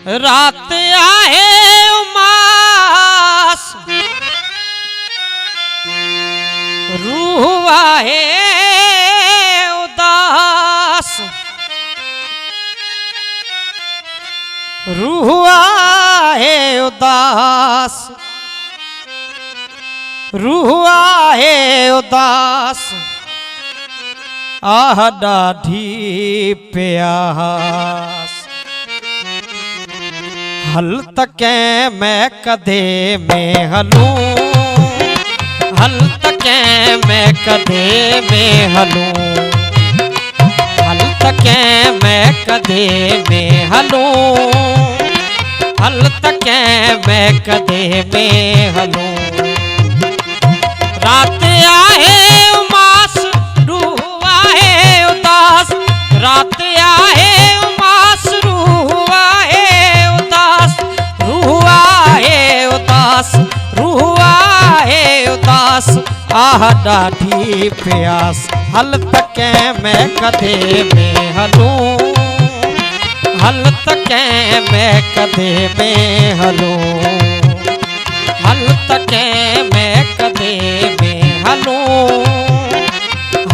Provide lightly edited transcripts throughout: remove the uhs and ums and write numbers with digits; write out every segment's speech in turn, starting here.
रात आहे उमास रूह आहे उदास रूह आहे उदास रूह आहे उदास आह ॾाढी प्यास हल त कंहिं में कदे में हलूं हल त कंहिं में कदे में हलूं हल त कंहिं में कदे में हलूं हल त कंहिं में कदे में हलूं रात आहे उमास रूह आहे उदास रात आहे उमास रूह आहे उदास रूह आहे उदास रूह आहे उदास आह ॾाढी प्यास हल त कंहिं में कदे में हलूं हल त कंहिं में कदे में हलूं हल त कंहिं में कदे में हलूं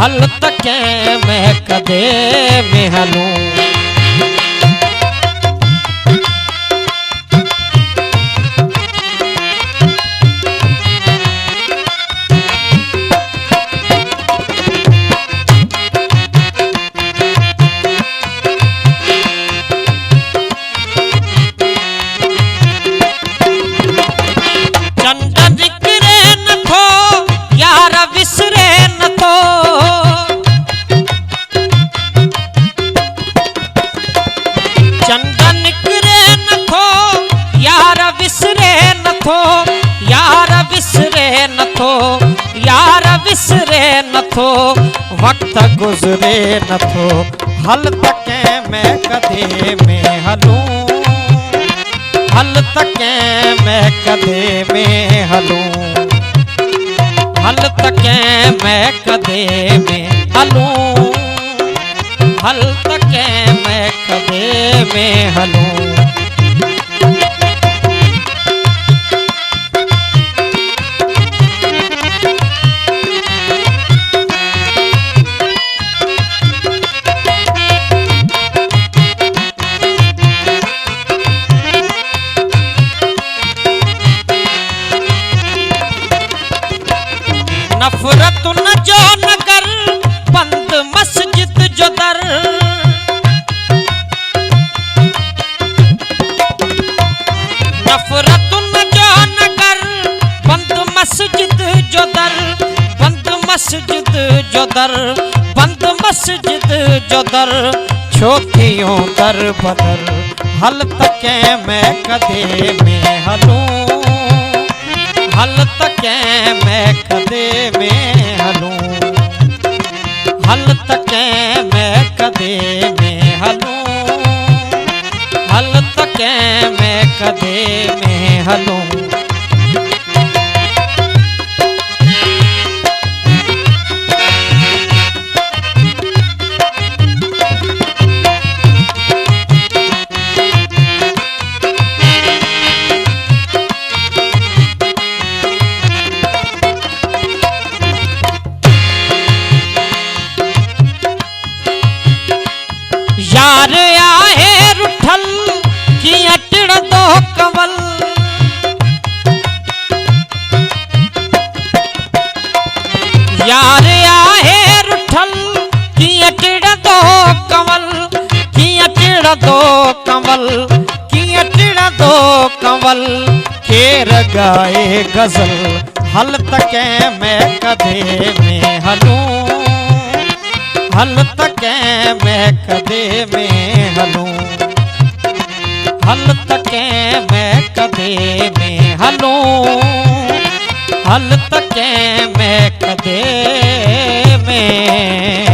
हल त कंहिं में कदे में हलूं चंदन निकरे नथो यार विसरे नथो यार विसरे नथो यार विसरे नथो वक्त गुजरे नथो हल त कंहिं में कदे में हलूं हल त कंहिं में कदे में हलूं हल त कंहिं में कदे में हलूं हल त कंहिं में कदे में हलूं नफरत न जो नगर बंद मस्जिद जो दर नफरत न जो नगर बंद मस्जिद जो दर बंद मस्जिद जो दर बंद मस्जिद जो दर छो थियो दर बदर हल त कंहिं में कदे में हलूं हल त कंहिं में कदे में हलूं हल त कंहिं में कदे में हलूं हल त कंहिं में कदे में हलूं यार आहे रुठल कीअं टिड़ंदो कंवल यार आहे रुठल कीअं टिड़ंदो कंवल कीअं टिड़ंदो कंवल कीअं टिड़ंदो कंवल केर ॻाए गज़ल हल त कंहिं में कदे में हलूं हल त कंहिं में कदे में हलूं हल त कंहिं में कदे में हलूं हल त कंहिं में कदे में